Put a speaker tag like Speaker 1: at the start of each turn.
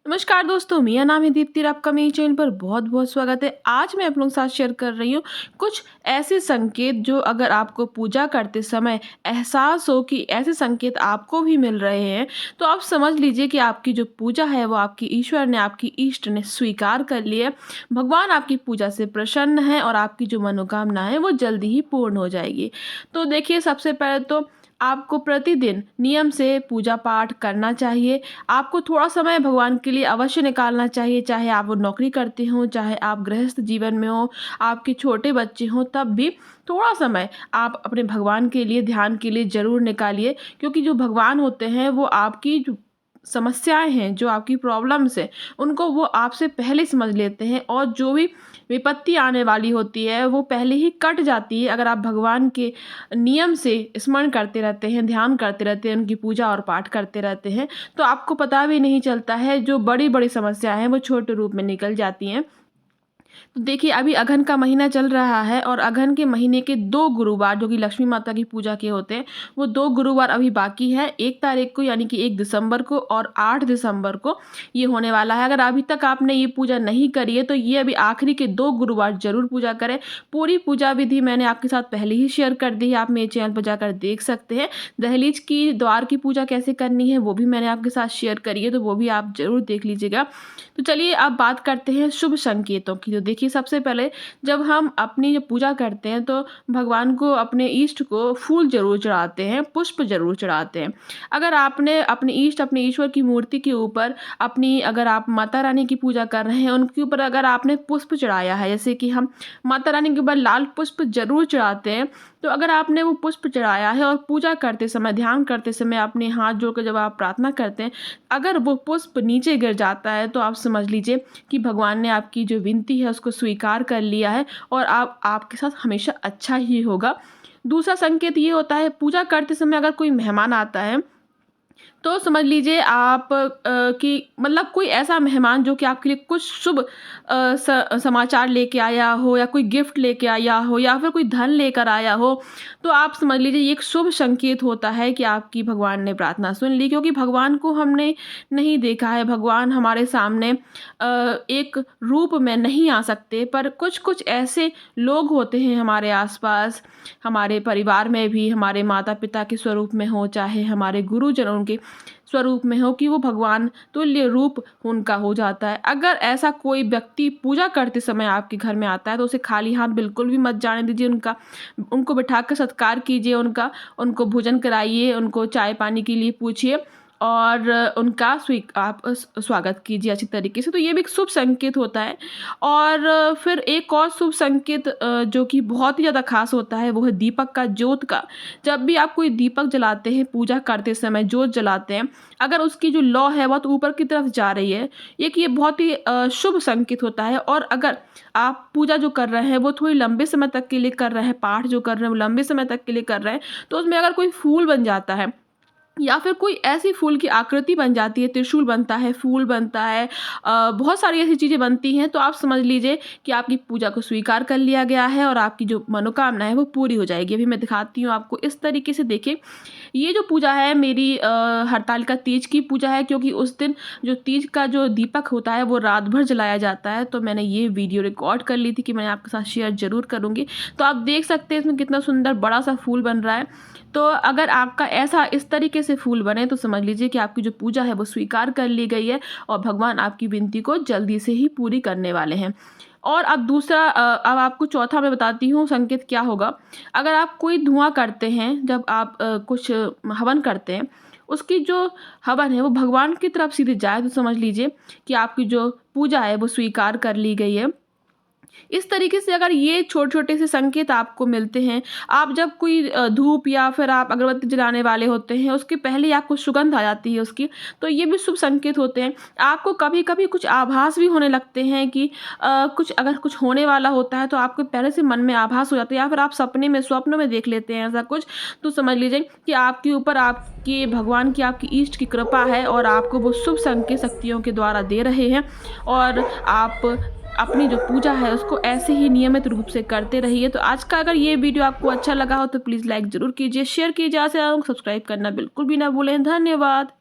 Speaker 1: नमस्कार दोस्तों, मेरा नाम है दीप्ति और आपका मेरे चैनल पर बहुत बहुत स्वागत है। आज मैं आप लोगों के साथ शेयर कर रही हूँ कुछ ऐसे संकेत जो अगर आपको पूजा करते समय एहसास हो कि ऐसे संकेत आपको भी मिल रहे हैं, तो आप समझ लीजिए कि आपकी जो पूजा है वो आपकी ईश्वर ने, आपकी इष्ट ने स्वीकार कर ली है। भगवान आपकी पूजा से प्रसन्न है और आपकी जो मनोकामना है वो जल्दी ही पूर्ण हो जाएगी। तो देखिए, सबसे पहले तो आपको प्रतिदिन नियम से पूजा पाठ करना चाहिए। आपको थोड़ा समय भगवान के लिए अवश्य निकालना चाहिए, चाहे आप वो नौकरी करते हों, चाहे आप गृहस्थ जीवन में हो, आपके छोटे बच्चे हों, तब भी थोड़ा समय आप अपने भगवान के लिए, ध्यान के लिए ज़रूर निकालिए। क्योंकि जो भगवान होते हैं वो आपकी जो समस्याएं हैं, जो आपकी प्रॉब्लम्स हैं, उनको वो आपसे पहले समझ लेते हैं और जो भी विपत्ति आने वाली होती है वो पहले ही कट जाती है अगर आप भगवान के नियम से स्मरण करते रहते हैं, ध्यान करते रहते हैं, उनकी पूजा और पाठ करते रहते हैं। तो आपको पता भी नहीं चलता है, जो बड़ी बड़ी समस्याएं हैं वो छोटे रूप में निकल जाती हैं। तो देखिए, अभी अगहन का महीना चल रहा है और अगहन के महीने के 2 गुरुवार जो कि लक्ष्मी माता की पूजा के होते हैं, वो 2 गुरुवार अभी बाकी है। 1 तारीख को यानी कि 1 दिसंबर को और 8 दिसंबर को ये होने वाला है। अगर अभी तक आपने ये पूजा नहीं करी है तो ये अभी आखिरी के 2 गुरुवार ज़रूर पूजा करें। पूरी पूजा विधि मैंने आपके साथ पहले ही शेयर कर दी है, आप मेरे चैनल पर जाकर देख सकते हैं। दहलीज की द्वार की पूजा कैसे करनी है वो भी मैंने आपके साथ शेयर करी है, तो वो भी आप ज़रूर देख लीजिएगा। तो चलिए अब बात करते हैं शुभ संकेतों की। तो देखिए, सबसे पहले जब हम अपनी जब पूजा करते हैं तो भगवान को, अपने इष्ट को फूल जरूर चढ़ाते हैं, पुष्प जरूर चढ़ाते हैं। अगर आपने अपने इष्ट, अपने ईश्वर की मूर्ति के ऊपर अपनी, अगर आप माता रानी की पूजा कर रहे हैं उनके ऊपर अगर आपने पुष्प चढ़ाया है, जैसे कि हम माता रानी के ऊपर लाल पुष्प जरूर चढ़ाते हैं, तो अगर आपने वो पुष्प चढ़ाया है और पूजा करते समय, ध्यान करते समय अपने हाथ जोड़कर जब आप प्रार्थना करते हैं, अगर वो पुष्प नीचे गिर जाता है तो आप समझ लीजिए कि भगवान ने आपकी जो विनती है उसको स्वीकार कर लिया है और आपके साथ हमेशा अच्छा ही होगा। दूसरा संकेत ये होता है, पूजा करते समय अगर कोई मेहमान आता है तो समझ लीजिए आप कि मतलब कोई ऐसा मेहमान जो कि आपके लिए कुछ शुभ समाचार लेके आया हो, या कोई गिफ्ट लेके आया हो, या फिर कोई धन लेकर आया हो, तो आप समझ लीजिए ये एक शुभ संकेत होता है कि आपकी भगवान ने प्रार्थना सुन ली। क्योंकि भगवान को हमने नहीं देखा है, भगवान हमारे सामने एक रूप में नहीं आ सकते, पर कुछ कुछ ऐसे लोग होते हैं हमारे आसपास, हमारे परिवार में भी, हमारे माता पिता के स्वरूप में हो, चाहे हमारे गुरुजनों के स्वरूप में हो, कि वो भगवान तुल्य रूप उनका हो जाता है। अगर ऐसा कोई व्यक्ति पूजा करते समय आपके घर में आता है तो उसे खाली हाथ बिल्कुल भी मत जाने दीजिए। उनको बिठाकर सत्कार कीजिए, उनको भोजन कराइए, उनको चाय पानी के लिए पूछिए और उनका आप स्वागत कीजिए अच्छी तरीके से। तो ये भी एक शुभ संकेत होता है। और फिर एक और शुभ संकेत जो कि बहुत ही ज़्यादा खास होता है, वो है दीपक का, ज्योत का। जब भी आप कोई दीपक जलाते हैं, पूजा करते समय ज्योत जलाते हैं, अगर उसकी जो लौ है बहुत ऊपर की तरफ जा रही है, ये बहुत ही शुभ संकेत होता है। और अगर आप पूजा जो कर रहे हैं वो थोड़ी लंबे समय तक के लिए कर रहे हैं, पाठ जो कर रहे हैं वो लंबे समय तक के लिए कर रहे हैं, तो उसमें अगर कोई फूल बन जाता है या फिर कोई ऐसी फूल की आकृति बन जाती है, त्रिशूल बनता है, फूल बनता है, बहुत सारी ऐसी चीज़ें बनती हैं, तो आप समझ लीजिए कि आपकी पूजा को स्वीकार कर लिया गया है और आपकी जो मनोकामना है वो पूरी हो जाएगी। अभी मैं दिखाती हूँ आपको इस तरीके से। देखिए, ये जो पूजा है मेरी हरतालिका तीज की पूजा है, क्योंकि उस दिन जो तीज का जो दीपक होता है वो रात भर जलाया जाता है। तो मैंने ये वीडियो रिकॉर्ड कर ली थी कि मैं आपके साथ शेयर जरूर करूँगी। तो आप देख सकते हैं इसमें कितना सुंदर बड़ा सा फूल बन रहा है। तो अगर आपका ऐसा इस तरीके से फूल बने तो समझ लीजिए कि आपकी जो पूजा है वो स्वीकार कर ली गई है और भगवान आपकी विनती को जल्दी से ही पूरी करने वाले हैं। और अब दूसरा, अब आपको चौथा मैं बताती हूँ संकेत क्या होगा। अगर आप कोई धुआं करते हैं, जब आप कुछ हवन करते हैं, उसकी जो हवन है वो भगवान की तरफ सीधे जाए, तो समझ लीजिए कि आपकी जो पूजा है वो स्वीकार कर ली गई है। इस तरीके से अगर ये छोटे छोटे से संकेत आपको मिलते हैं, आप जब कोई धूप या फिर आप अगरबत्ती जलाने वाले होते हैं, उसके पहले ही आपको सुगंध आ जाती है उसकी, तो ये भी शुभ संकेत होते हैं। आपको कभी कभी कुछ आभास भी होने लगते हैं कि कुछ अगर कुछ होने वाला होता है तो आपको पहले से मन में आभास हो जाता है, या फिर आप सपने में, स्वप्न में देख लेते हैं ऐसा कुछ, तो समझ लीजिए कि आपके ऊपर आपके भगवान की, आपकी इष्ट की कृपा है और आपको वो शुभ संकेत शक्तियों के द्वारा दे रहे हैं। और आप अपनी जो पूजा है उसको ऐसे ही नियमित रूप से करते रहिए। तो आज का अगर ये वीडियो आपको अच्छा लगा हो तो प्लीज़ लाइक ज़रूर कीजिए, शेयर कीजिए, ज़्यादा से ज़्यादा सब्सक्राइब करना बिल्कुल भी ना भूलें। धन्यवाद।